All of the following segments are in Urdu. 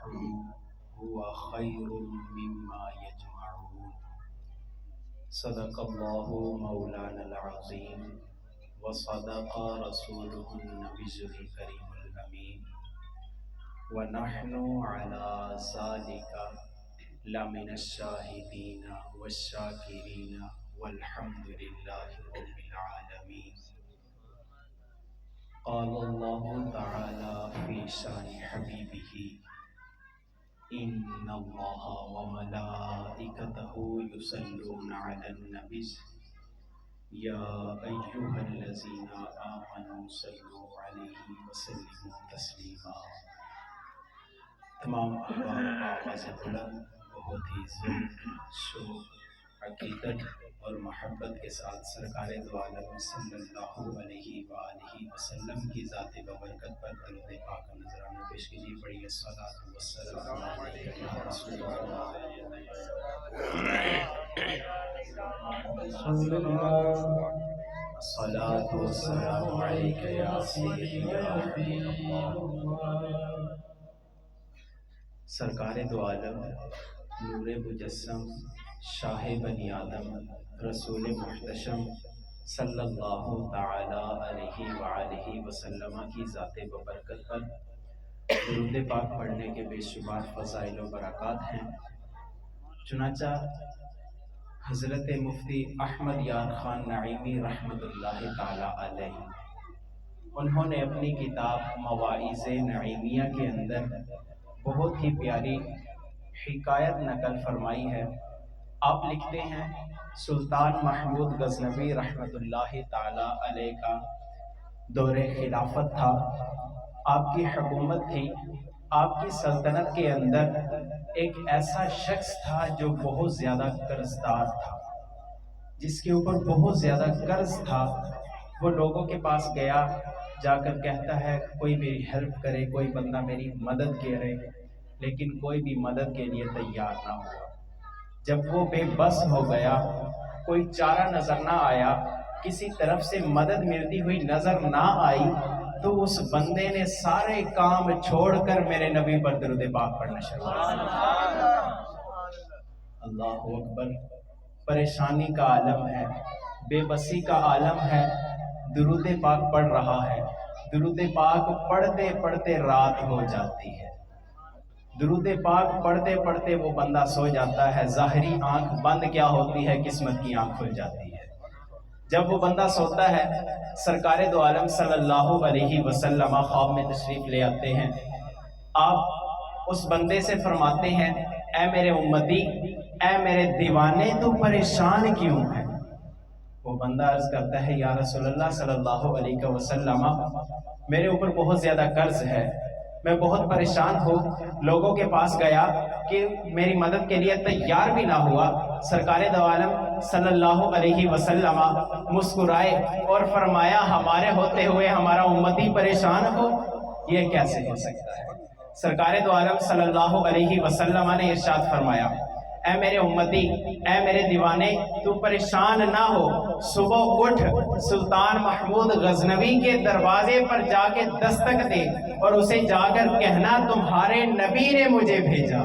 هو خير مما يجمعون صدق الله مولانا العظيم وصدق رسوله النبي الكريم الأمين ونحن على ذلك لمن الشاهدين والشاكرين والحمد لله رب العالمين. قال الله تعالى في شان حبيبه إن الله وملائكته يصلون على النبي يا أيها الذين آمنوا صلوا عليه وسلموا تسليما. تمام آواز بلند بہت ہی ذوق شوق عقیدت اور محبت کے ساتھ سرکار دو عالم صلی اللہ علیہ وآلہ وسلم کی ذات ببرکت پر درود پاک کا نذرانہ پیش کیجیے. پڑھیے الصلاۃ والسلام علیک یا رسول اللہ الصلاۃ والسلام علیک یا سیدی یا حبیب اللہ. سرکار دو عالم نور مجسم شاہ بنی آدم رسول محتشم صلی اللہ تعالی علیہ وآلہ وسلم کی ذات ببرکت پر درود پاک پڑھنے کے بے شمار فضائل و برکات ہیں. چنانچہ حضرت مفتی احمد یار خان نعیمی رحمۃ اللہ تعالی علیہ انہوں نے اپنی کتاب مواعظ نعیمیہ کے اندر بہت ہی پیاری حکایت نقل فرمائی ہے. آپ لکھتے ہیں سلطان محمود غزنوی رحمۃ اللہ تعالی علیہ کا دور خلافت تھا، آپ کی حکومت تھی. آپ کی سلطنت کے اندر ایک ایسا شخص تھا جو بہت زیادہ قرضدار تھا، جس کے اوپر بہت زیادہ قرض تھا. وہ لوگوں کے پاس گیا، جا کر کہتا ہے کوئی میری ہیلپ کرے، کوئی بندہ میری مدد کرے، لیکن کوئی بھی مدد کے لیے تیار نہ ہوا. جب وہ بے بس ہو گیا، کوئی چارہ نظر نہ آیا، کسی طرف سے مدد ملتی ہوئی نظر نہ آئی، تو اس بندے نے سارے کام چھوڑ کر میرے نبی پر درود پاک پڑھنا شروع کیا. اللہ اکبر. پریشانی کا عالم ہے، بے بسی کا عالم ہے، درود پاک پڑھ رہا ہے. درود پاک پڑھتے پڑھتے رات ہو جاتی ہے. درود پاک پڑھتے پڑھتے وہ بندہ سو جاتا ہے. ظاہری آنکھ بند کیا ہوتی ہے، قسمت کی آنکھ کھل جاتی ہے. جب وہ بندہ سوتا ہے، سرکار دو عالم صلی اللہ علیہ وسلم خواب میں تشریف لے آتے ہیں. آپ اس بندے سے فرماتے ہیں اے میرے امتی، اے میرے دیوانے، تو پریشان کیوں ہے؟ وہ بندہ عرض کرتا ہے یا رسول اللہ صلی اللہ علیہ وسلم، میرے اوپر بہت زیادہ قرض ہے، میں بہت پریشان ہوں. لوگوں کے پاس گیا کہ میری مدد کے لیے تیار بھی نہ ہوا. سرکار دو عالم صلی اللہ علیہ وسلم مسکرائے اور فرمایا ہمارے ہوتے ہوئے ہمارا امتی پریشان ہو، یہ کیسے ہو سکتا ہے؟ سرکار دو عالم صلی اللہ علیہ وسلم نے ارشاد فرمایا اے میرے امتی، اے میرے دیوانے، تو پریشان نہ ہو. صبح اٹھ سلطان محمود غزنوی کے دروازے پر جا کے دستک دے اور اسے جا کر کہنا تمہارے نبی نے مجھے بھیجا،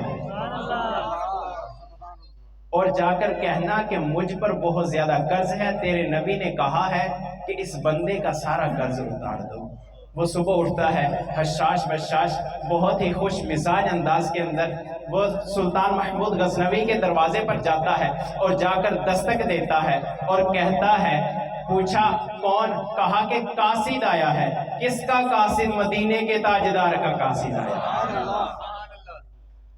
اور جا کر کہنا کہ مجھ پر بہت زیادہ قرض ہے، تیرے نبی نے کہا ہے کہ اس بندے کا سارا قرض اتار دو. وہ صبح اٹھتا ہے حشاش بشاش بہت ہی خوش مزاج انداز کے اندر وہ سلطان محمود غزنوی کے دروازے پر جاتا ہے اور جا کر دستک دیتا ہے اور کہتا ہے پوچھا کون؟ کہا کہ قاصد آیا ہے. کس کا قاصد؟ مدینے کے تاجدار کا قاصد آیا ہے.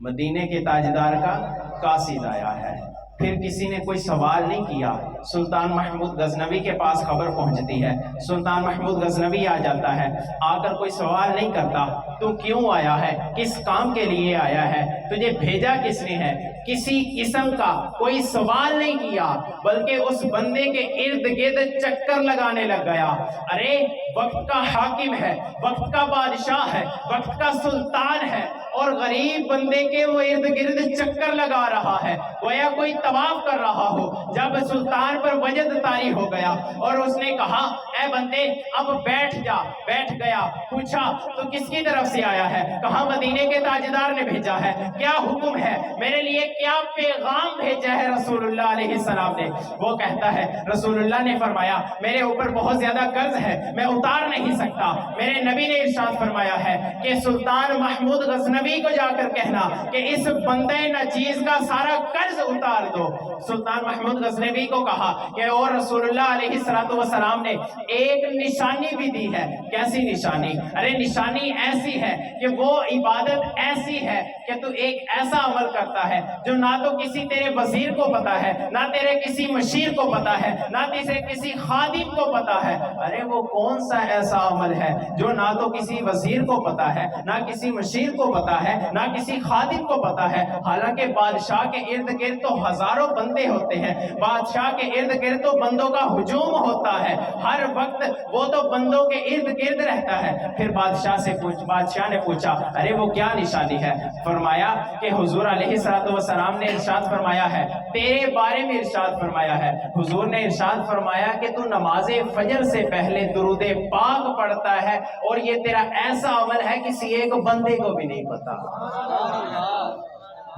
مدینے کے تاجدار کا قاصد آیا ہے. پھر کسی نے کوئی سوال نہیں کیا. سلطان محمود غزنوی کے پاس خبر پہنچتی ہے. سلطان محمود غزنوی آ جاتا ہے. آ کر کوئی سوال نہیں کرتا تو کیوں آیا ہے، کس کام کے لیے آیا ہے، تجھے بھیجا کس نے ہے. کسی قسم کا کوئی سوال نہیں کیا، بلکہ اس بندے کے ارد گرد چکر لگانے لگ گیا. ارے وقت کا حاکم ہے، وقت کا بادشاہ ہے، وقت کا سلطان ہے، اور غریب بندے کے وہ ارد گرد چکر لگا رہا ہے. گویا کوئی طواف کر رہا ہو، جب سلطان پر وجد طاری ہو گیا اور اس نے کہا اے بندے اب بیٹھ جا، بیٹھ گیا۔ پوچھا تو کس کی طرف سے آیا ہے؟ کہا مدینے کے تاجدار نے بھیجا ہے۔ کیا حکم ہے؟ میرے لیے کیا پیغام بھیجا ہے رسول اللہ علیہ السلام نے؟ وہ کہتا ہے رسول اللہ نے فرمایا میرے اوپر بہت زیادہ قرض ہے، میں اتار نہیں سکتا۔ میرے نبی نے ارشاد فرمایا ہے کہ سلطان محمود غزنوی کو جا کر کہنا کہ اس بندے نچیز کا سارا قرض اتار دو۔ سلطان محمود غزنوی کو کہا کہ اور رسول اللہ علیہ السلام نے ایک نشانی بھی دی ہے۔ کیسی نشانی؟ ارے نشانی ایسی ہے کہ وہ عبادت ایسی ہے کہ تو ایک ایسا عمل کرتا ہے جو نہ تو کسی تیرے وزیر کو پتا ہے، نہ تیرے کسی مشیر کو پتا ہے، نہ تیرے کسی خادم کو پتا ہے۔ ارے وہ کون سا ایسا عمل ہے جو نہ تو کسی وزیر کو پتا ہے، نہ کسی مشیر کو پتا ہے، نہ کسی خادم کو پتا ہے؟ حالانکہ بادشاہ کے ارد گرد تو ہزاروں بندے ہوتے ہیں، بادشاہ کے ارد گرد تو بندوں کا ہجوم ہوتا ہے، ہر وقت وہ تو بندوں کے ارد گرد رہتا ہے۔ پھر بادشاہ نے پوچھا ارے وہ کیا نشانی ہے؟ فرمایا کہ حضور علیہ السلام نے ارشاد فرمایا ہے، تیرے بارے میں ارشاد فرمایا ہے۔ حضور نے ارشاد فرمایا کہ تو نماز فجر سے پہلے درود پاک پڑھتا ہے اور یہ تیرا ایسا عمل ہے کسی ایک بندے کو بھی نہیں پتا۔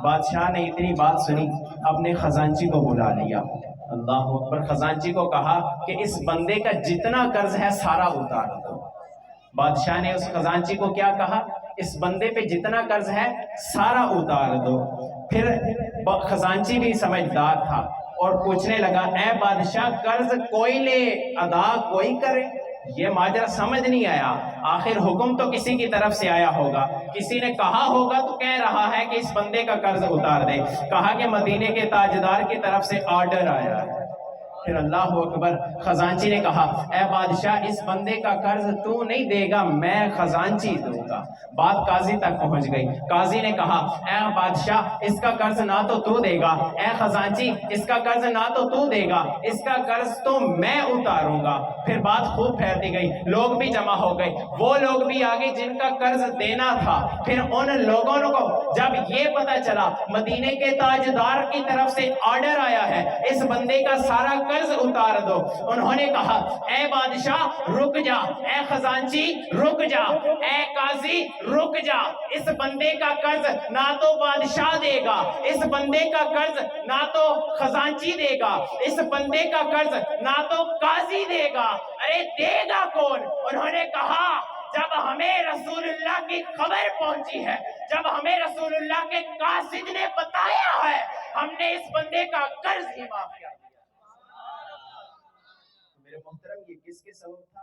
بادشاہ نے اتنی بات سنی، اپنے خزانچی کو بلا لیا۔ اللہ اکبر۔ خزانچی کو کہا کہ اس بندے کا جتنا قرض ہے سارا اتار دو۔ بادشاہ نے اس خزانچی کو کیا کہا؟ اس بندے پہ جتنا قرض ہے سارا اتار دو۔ پھر خزانچی بھی سمجھدار تھا اور پوچھنے لگا اے بادشاہ قرض کوئی لے ادا کوئی کرے؟ یہ ماجرا سمجھ نہیں آیا۔ آخر حکم تو کسی کی طرف سے آیا ہوگا، کسی نے کہا ہوگا تو کہہ رہا ہے کہ اس بندے کا قرض اتار دے۔ کہا کہ مدینے کے تاجدار کی طرف سے آرڈر آیا ہے۔ پھر اللہ اکبر، خزانچی نے کہا اے بادشاہ اس بندے کا قرض تو نہیں دے گا، میں خزانچی دوں گا۔ بات قاضی تک پہنچ گئی۔ قاضی نے کہا اے بادشاہ اس کا قرض نہ تو تو دے گا، اے خزانچی اس کا قرض نہ تو تو دے گا، اس کا قرض تو میں اتاروں گا۔ پھر بات خوب پھیلتی گئی، لوگ بھی جمع ہو گئے، وہ لوگ بھی آگے جن کا قرض دینا تھا۔ پھر ان لوگوں کو جب یہ پتا چلا مدینے کے تاجدار کی طرف سے آرڈر آیا ہے اس بندے کا سارا قرض اتار دو، انہوں نے کہا اے بادشاہ رک جا، اے خزانچی رک جا، اے قاضی رک جا، اس بندے کا قرض نہ تو بادشاہ دے گا، اس بندے کا قرض نہ تو خزانچی دے گا، اس بندے کا قرض نہ تو قاضی دے گا، ارے دے گا کون؟ انہوں نے کہا جب ہمیں رسول اللہ کی خبر پہنچی ہے، جب ہمیں رسول اللہ کے قاصد نے بتایا ہے، ہم نے اس بندے کا قرض ہی معاف کیا۔ میرے محترم یہ کس کے سبب تھا؟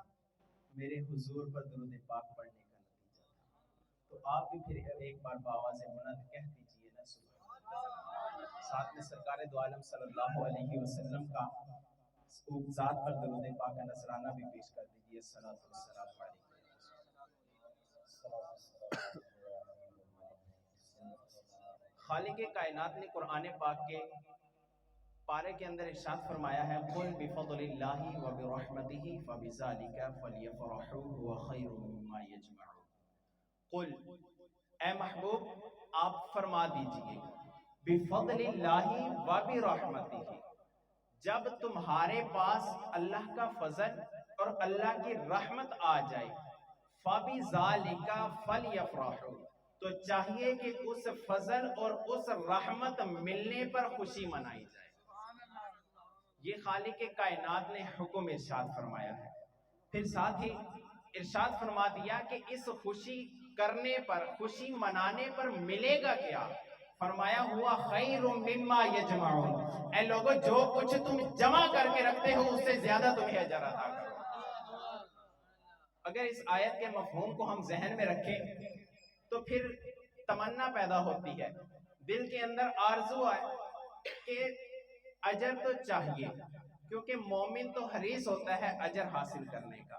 میرے حضور پر درود پاک پڑھنے کا نتیجہ تھا۔ تو آپ بھی پھر ایک بار باواز بلند کہہ دیجئے نا سبحان اللہ۔ ساتھ میں سرکار دو عالم صلی اللہ علیہ وسلم کا ذات پر درود پاک کا نذرانہ بھی پیش کر دیجئے۔ صلاۃ والسلام علیہ۔ خالق کائنات نے قرآن پاک کے پارے کے اندر ارشاد فرمایا ہے قُلْ بِفَضْلِ اللَّهِ وَبِرَحْمَتِهِ فَبِذَلِكَ فَلْيَفْرَحُوا هُوَ خَيْرٌ مِّمَّا يَجْمَعُونَ۔ قُلْ اے محبوب آپ فرما دیجئے بِفَضْلِ اللَّهِ وَبِرَحْمَتِهِ، جب تمہارے پاس اللہ کا فضل اور اللہ کی رحمت آ جائے فَبِذَلِكَ فَلْيَفْرَحُوا، تو چاہیے کہ اس فضل اور اس رحمت ملنے پر خوشی منائی جائے۔ یہ خالق کائنات نے حکم ارشاد فرمایا ہے۔ پھر ساتھ ہی ارشاد فرما دیا کہ اس خوشی کرنے پر، خوشی منانے پر ملے گا کیا؟ فرمایا ہوا خیر مما یجمعون، اے لوگوں جو کچھ تم جمع کر کے رکھتے ہو اس سے زیادہ تمہیں اجر عطا کرو۔ اگر اس آیت کے مفہوم کو ہم ذہن میں رکھیں تو پھر تمنا پیدا ہوتی ہے، دل کے اندر آرزو ہے کہ اجر تو چاہیے، کیونکہ مومن تو حریص ہوتا ہے اجر حاصل کرنے کا۔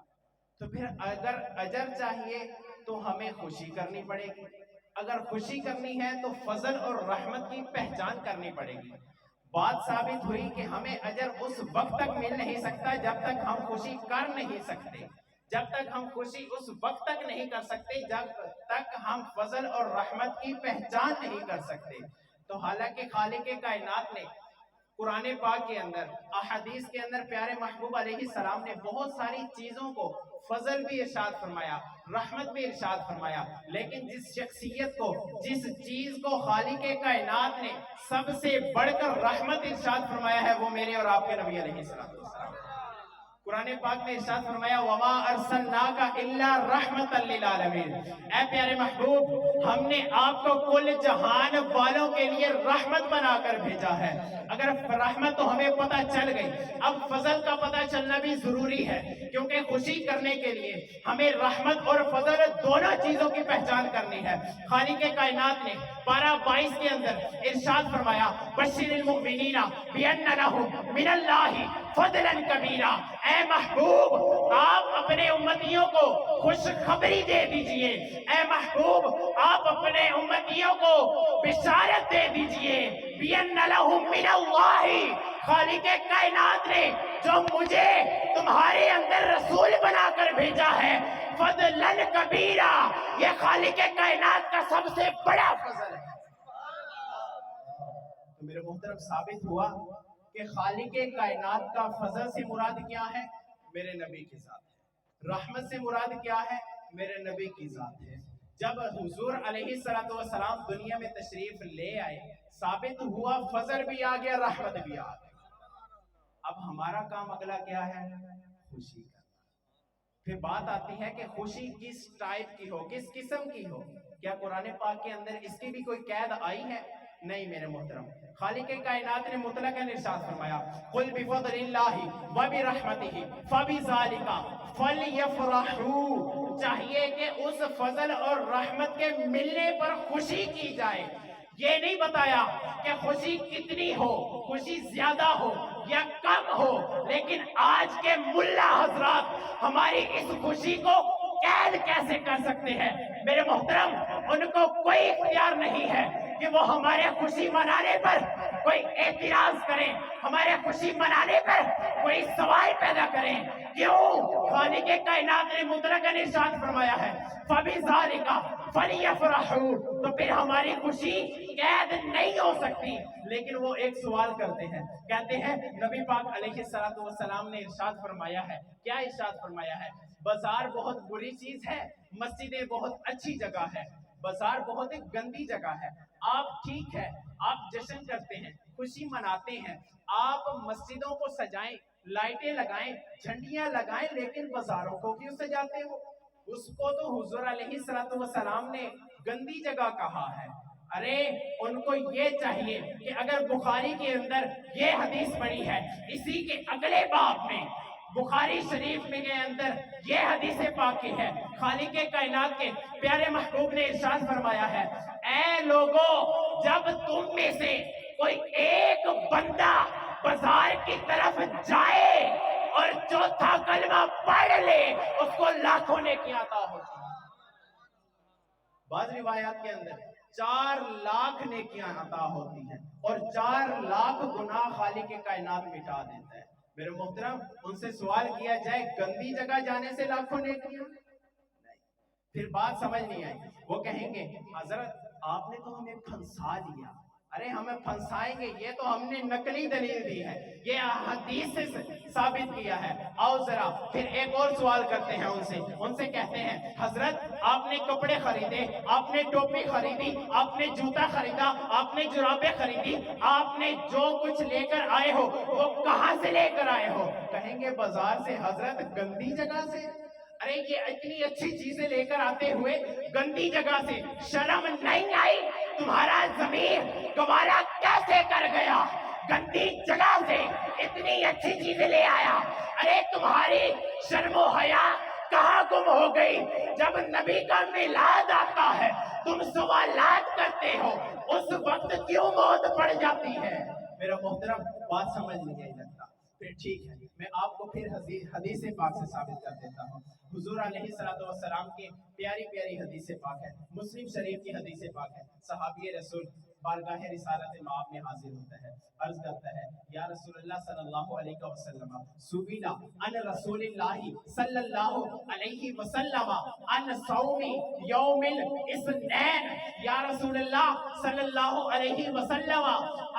تو پھر اگر اجر چاہیے تو ہمیں خوشی کرنی پڑے گی، اگر خوشی کرنی ہے تو فضل اور رحمت کی پہچان کرنی پڑے گی۔ بات ثابت ہوئی کہ ہمیں اجر اس وقت تک مل نہیں سکتا جب تک ہم خوشی کر نہیں سکتے، جب تک ہم خوشی اس وقت تک نہیں کر سکتے جب تک ہم فضل اور رحمت کی پہچان نہیں کر سکتے۔ تو حالانکہ خالق کائنات نے قرآن پاک کے اندر، احادیث کے اندر پیارے محبوب علیہ السلام نے بہت ساری چیزوں کو فضل بھی ارشاد فرمایا، رحمت بھی ارشاد فرمایا، لیکن جس شخصیت کو، جس چیز کو خالق کائنات نے سب سے بڑھ کر رحمت ارشاد فرمایا ہے، وہ میرے اور آپ کے نبی علیہ السلام۔ قرآن پاک میں ارشاد فرمایا وَمَا أَرْسَلْنَاكَ إِلَّا رَحْمَةً لِّلْعَالَمِينَ، اے پیارے محبوب، ہم نے آپ کو کل جہان والوں کے لیے رحمت بنا کر بھیجا ہے۔ اگر رحمت تو ہمیں پتہ چل گئی، اب فضل کا پتہ چلنا بھی ضروری ہے، کیونکہ خوشی کرنے کے لیے ہمیں رحمت اور فضل دونوں چیزوں کی پہچان کرنی ہے۔ خالق کائنات نے 12:22 کے اندر ارشاد فرمایا بشر المؤمنین بأن لهم من اللہ فضلا کبیرا، اے محبوب آپ اپنے امتیوں کو خوشخبری دے دیجئے، اے محبوب آپ اپنے امتیوں کو بشارت دے دیجئے، بأن لهم من اللہ، خالق کائنات نے جو مجھے تمہارے اندر رسول بنا کر بھیجا ہے، فضلا کبیرا، یہ خالق کائنات کا سب سے بڑا فضل ہے۔ تو میرے محترم ثابت ہوا کہ خالق کائنات کا فضل سے مراد کیا ہے؟ میرے نبی کی ذات ہے۔ رحمت سے مراد کیا ہے؟ میرے نبی کی ذات ہے۔ جب حضور علیہ السلام دنیا میں تشریف لے آئے، ثابت ہوا فضل بھی آ گیا، رحمت بھی آ گیا۔ اب ہمارا کام اگلا کیا ہے؟ خوشی کرنا۔ پھر بات آتی ہے کہ خوشی کس ٹائپ کی ہو، کس قسم کی ہو؟ کیا قرآن پاک کے اندر اس کی بھی کوئی قید آئی ہے؟ نہیں میرے محترم، خالق کائنات نے مطلقاً ارشاد فرمایا قُلْ بِفَضْلِ اللَّهِ وَبِرَحْمَتِهِ فَبِذَلِكَ فَلْيَفْرَحُوا، چاہیے کہ اس فضل اور رحمت کے ملنے پر خوشی کی جائے۔ یہ نہیں بتایا کہ خوشی کتنی ہو، خوشی زیادہ ہو یا کم ہو، لیکن آج کے ملا حضرات ہماری اس خوشی کو قید کیسے کر سکتے ہیں؟ میرے محترم، ان کو کوئی اختیار نہیں ہے کہ وہ ہمارے خوشی منانے پر کوئی اعتراض کریں، ہمارے خوشی منانے پر کوئی سوال پیدا کریں۔ کیوں؟ خالق کائنات نے مطلقاً ارشاد فرمایا ہے فَبِذَلِكَ فَلْيَفْرَحُوا، تو پھر ہماری خوشی قید نہیں ہو سکتی۔ لیکن وہ ایک سوال کرتے ہیں، کہتے ہیں نبی پاک علیہ السلام نے ارشاد فرمایا ہے، کیا ارشاد فرمایا ہے؟ بازار بہت بری چیز ہے، مسجدیں بہت اچھی جگہ ہے۔ بازار بہت ایک گندی جگہ ہے۔ آپ ٹھیک ہے، آپ جشن کرتے ہیں، خوشی مناتے ہیں، آپ مسجدوں کو سجائیں، لائٹیں لگائیں، جھنڈیاں لگائیں، لیکن بازاروں کو کیوں سجاتے ہو؟ اس کو تو حضور علیہ السلام نے گندی جگہ کہا ہے۔ ارے ان کو یہ چاہیے کہ اگر بخاری کے اندر یہ حدیث پڑھی ہے، اسی کے اگلے باب میں بخاری شریف میں کے اندر یہ حدیث پاک کی ہے، خالق کائنات کے پیارے محبوب نے ارشاد فرمایا ہے اے لوگو، جب تم میں سے کوئی ایک بندہ بازار کی طرف جائے اور چوتھا کلمہ پڑھ لے، اس کو لاکھوں نیکی عطا ہوتی ہے۔ بعض روایات کے اندر 4 لاکھ نیکیاں عطا ہوتی ہیں اور 4 لاکھ گناہ خالق کائنات مٹا دیتا ہے۔ میرے محترم، ان سے سوال کیا جائے گندی جگہ جانے سے لاکھوں نیکیاں؟ نہیں۔ پھر بات سمجھ نہیں آئی، وہ کہیں گے حضرت آپ نے تو ہمیں پھنسا دیا۔ ارے ہمیں پھنسائیں گے، یہ تو ہم نے نقلی دلیل دی ہے، یہ حدیث سے ثابت کیا ہے۔ آؤ ذرا پھر ایک اور سوال کرتے ہیں ان سے کہتے ہیں حضرت آپ نے کپڑے خریدے، آپ نے ٹوپی خریدی، آپ نے جوتا خریدا، آپ نے جرابیں خریدی، آپ نے جو کچھ لے کر آئے ہو وہ کہاں سے لے کر آئے ہو؟ کہیں گے بازار سے۔ حضرت گندی جگہ سے؟ ارے یہ اتنی اچھی چیزیں لے کر آتے ہوئے گندی جگہ سے شرم نہیں آئی؟ تمہارا ضمیر گوارا کیسے کر گیا گندی جگہ سے اتنی اچھی چیزیں لے آیا؟ ارے تمہاری شرم و حیا کہاں گم ہو گئی؟ جب نبی کا میلاد آتا ہے تم سوالات کرتے ہو، اس وقت کیوں موت پڑ جاتی ہے؟ میرا محترم، بات سمجھ نہیں لگتا۔ پھر ٹھیک ہے، میں آپ کو پھر حدیث پاک سے ثابت کر دیتا ہوں۔ حضور علیہ السلام کے پیاری پیاری حدیث پاک ہے، مسلم شریف کی حدیث پاک ہے۔ صحابی رسول بارگاہ رسالت مآب میں حاضر ہوتا ہے، عرض کرتا ہے یا رسول اللہ صلی اللہ علیہ وسلم سبینا ان رسول اللہ صلی اللہ علیہ وسلم ان صوم یوم الاثنین، یا رسول اللہ صلی اللہ علیہ وسلم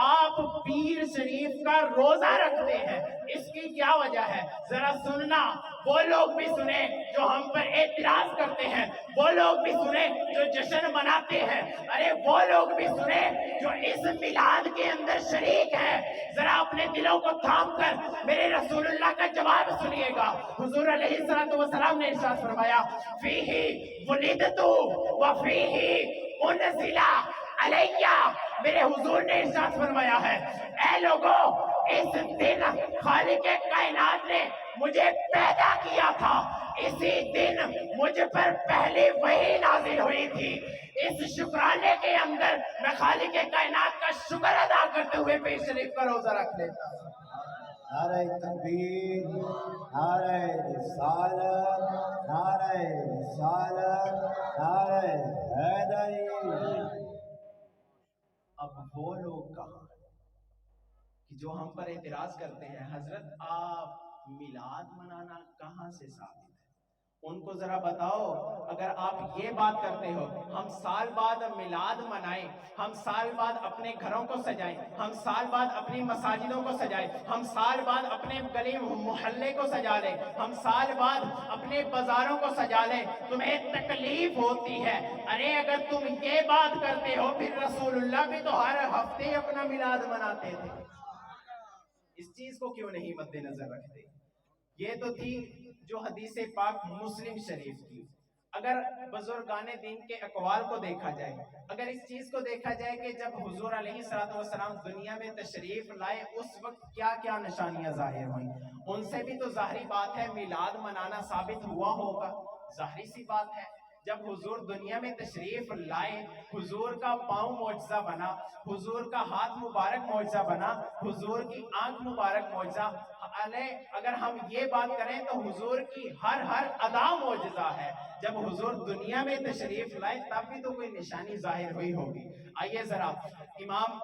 آپ پیر شریف کا روزہ رکھتے ہیں، اس کی کیا وجہ ہے؟ ذرا سننا، وہ لوگ بھی سنیں جو ہم پر اعتراض کرتے ہیں، وہ لوگ بھی سنیں جو جشن مناتے ہیں، ارے وہ لوگ بھی سنیں جو اس میلاد کے اندر شریک ہے، ذرا اپنے دلوں کو تھام کر میرے رسول اللہ کا جواب سنیے گا۔ حضور علیہ السلام نے ارشاد فرمایا فیہ ولدت وفیہ انزل علیہ، میرے حضور نے ارشاد فرمایا ہے اے لوگوں اس دن خالق کائنات نے مجھے پیدا کیا تھا، اسی دن مجھ پر پہلی وحی نازل ہوئی تھی، اس شکرانے کے اندر میں خالق کائنات کا شکر ادا کرتے ہوئے پیر شریف کا روزہ رکھ لیتا ہوں۔ نعرہ تکبیر، نعرہ رسالت، نعرہ رسالت، نعرہ حیدری۔ اب وہ لوگ کہاں کہ جو ہم پر اعتراض کرتے ہیں حضرت آپ میلاد منانا کہاں سے ثابت ہے؟ ان کو ذرا بتاؤ، اگر آپ یہ بات کرتے ہو ہم سال بعد میلاد منائیں، ہم سال بعد اپنے گھروں کو سجائیں، ہم سال بعد اپنی مساجدوں کو سجائیں، ہم سال بعد اپنے گلی محلے کو سجا لیں، ہم سال بعد اپنے بازاروں کو سجا لیں، تمہیں تکلیف ہوتی ہے؟ ارے اگر تم یہ بات کرتے ہو پھر رسول اللہ بھی تو ہر ہفتے اپنا میلاد مناتے تھے، اس چیز کو کیوں نہیں مد نظر رکھتے؟ یہ تو تھی جو حدیث پاک مسلم شریف کی۔ اگر بزرگان دین کے اقوال کو دیکھا جائے، اگر اس چیز کو دیکھا جائے کہ جب حضور علیہ السلام دنیا میں تشریف لائے اس وقت کیا کیا نشانیاں ظاہر ہوئیں، ان سے بھی تو ظاہری بات ہے میلاد منانا ثابت ہوا ہوگا، ظاہری سی بات ہے۔ جب حضور دنیا میں تشریف لائے، حضور کا پاؤں معجزہ بنا، حضور کا ہاتھ مبارک معجزہ بنا، حضور کی آنکھ مبارک معجزہ، اگر ہم یہ بات کریں تو حضور کی ہر ادا معجزہ ہے۔ جب حضور دنیا میں تشریف لائے تب بھی تو کوئی نشانی ظاہر ہوئی ہوگی۔ آئیے ذرا امام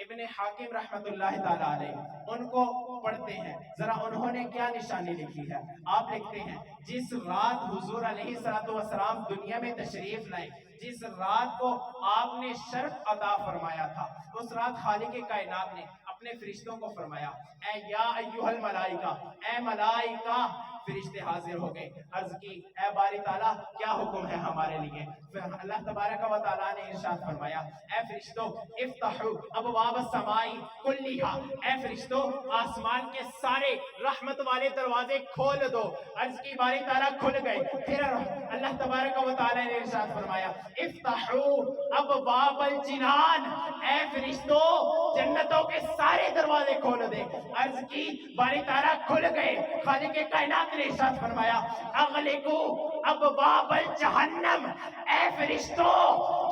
ابن حاکم رحمت اللہ تعالیٰ علیہ ان کو پڑھتے ہیں، ذرا انہوں نے کیا نشانی لکھی ہے۔ آپ لکھتے ہیں جس رات حضور علیہ السلام دنیا میں تشریف لائے، جس رات کو آپ نے شرف عطا فرمایا تھا، اس رات خالق کائنات نے اپنے فرشتوں کو فرمایا اے یا ایوہ الملائکہ، اے ملائکہ، فرشتے حاضر ہو گئے، عرض کی اے باری تعالیٰ کیا حکم ہے ہمارے لیے؟ پھر اللہ تبارک و تعالیٰ نے ارشاد فرمایا اے فرشتوں افتحوا ابواب السماء کلیہا، اے فرشتوں آسمان کے سارے رحمت والے دروازے کھول دو، عرض کی باری تعالیٰ کھل گئے۔ پھر اللہ تبارک و تعالیٰ نے ارشاد فرمایا افتحوا ابواب الجنان، اے فرشتوں جنتوں کے سارے دروازے کھول دے، عرض کی باری تعالیٰ کھل گئے۔ خالق کائنات نے ارشاد فرمایا اغلقوا ابواب الجہنم، اے فرشتوں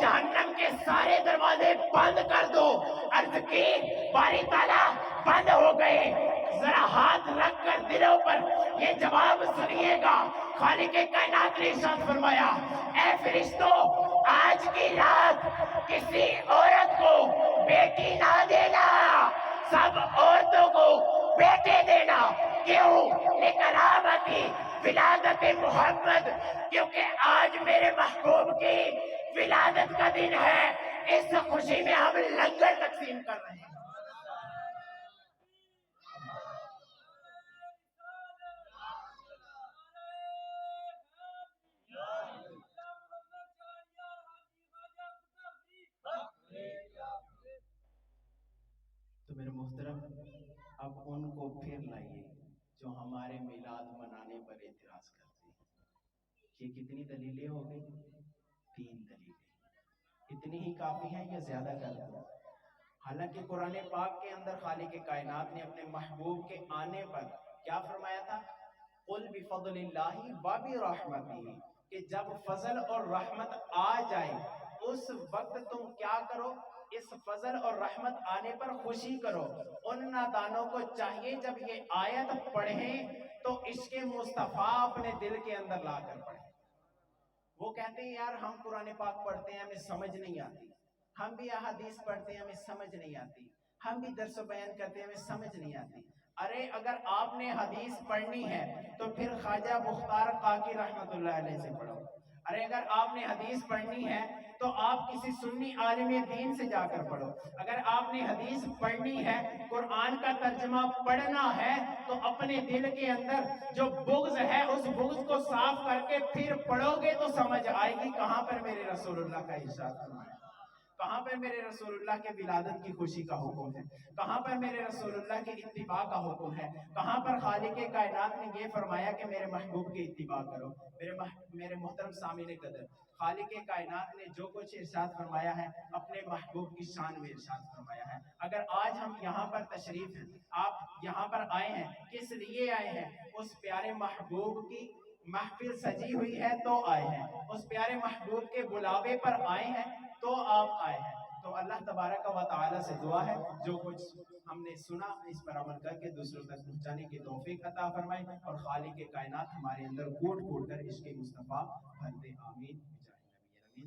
جہنم کے سارے دروازے بند کر دو، عرض کی باری تعالیٰ بند ہو گئے۔ ذرا ہاتھ رکھ کر دلوں پر یہ جواب سنیے گا، خالق کائنات نے ارشاد فرمایا اے فرشتوں آج کی رات کسی عورت کو بیٹی نہ دینا، سب عورتوں کو بیٹے دینا، کیوں؟ لکرامتی ولادت محمد، کیونکہ آج میرے محبوب کی ولادت کا دن ہے، اس خوشی میں ہم لنگر تقسیم کر رہے ہیں۔ تو میرے محترم اب ان کو پھر لائیے جو ہمارے میلاد منانے پر اعتراض کرتے ہیں۔ یہ کتنی دلیلیں ہو گئی؟ 3 دلیلیں، اتنی ہی کافی ہیں یا زیادہ کر دیں؟ حالانکہ قرآن پاک کے اندر خالق کائنات نے اپنے محبوب کے آنے پر کیا فرمایا تھا؟ قُلْ بِفَضْلِ اللَّهِ وَبِرَحْمَتِهِ، کہ جب فضل اور رحمت آ جائے اس وقت تم کیا کرو؟ اس فضل اور رحمت آنے پر خوشی کرو۔ ان نادانوں کو چاہیے جب یہ آیت پڑھیں تو عشق مصطفیٰ اپنے دل کے اندر لا کر پڑھیں۔ وہ کہتے ہیں یار ہم قرآن پاک پڑھتے ہیں ہمیں سمجھ نہیں آتی، ہم بھی احادیث پڑھتے ہیں ہمیں سمجھ نہیں آتی، ہم بھی درس و بیان کرتے ہیں ہمیں سمجھ نہیں آتی۔ ارے اگر آپ نے حدیث پڑھنی ہے تو پھر خواجہ مختار کاکی رحمت اللہ علیہ سے پڑھو۔ ارے اگر آپ نے حدیث پڑھنی ہے تو آپ کسی سنی عالم دین سے جا کر پڑھو۔ اگر آپ نے حدیث پڑھنی ہے، قرآن کا ترجمہ پڑھنا ہے تو اپنے دل کے اندر جو بغض ہے اس بغض کو صاف کر کے پھر پڑھو گے تو سمجھ آئے گی کہاں پر میرے رسول اللہ کا ارشاد فرمایا، کہاں پر میرے رسول اللہ کے ولادت کی خوشی کا حکم ہے، کہاں پر میرے رسول اللہ کی اتباع کا حکم ہے، کہاں پر خالق کائنات نے یہ فرمایا کہ میرے محبوب کی اتباع کرو۔ میرے محترم سامعین قدر، خالق کائنات نے جو کچھ ارشاد فرمایا ہے اپنے محبوب کی شان میں ارشاد فرمایا ہے۔ اگر آج ہم یہاں پر تشریف ہیں، آپ یہاں پر آئے ہیں، کس لیے آئے ہیں؟ اس پیارے محبوب کی محفل سجی ہوئی ہے تو آئے ہیں، اس پیارے محبوب کے بلاوے پر آئے ہیں تو آپ آئے ہیں۔ تو اللہ تبارک و تعالی سے دعا ہے جو کچھ ہم نے سنا اس پر عمل کر کے دوسروں تک پہنچانے کی توفیق عطا فرمائے، اور خالق کائنات ہمارے اندر کوٹ کوٹ کر عشق مصطفیٰ بھر دے، آمین۔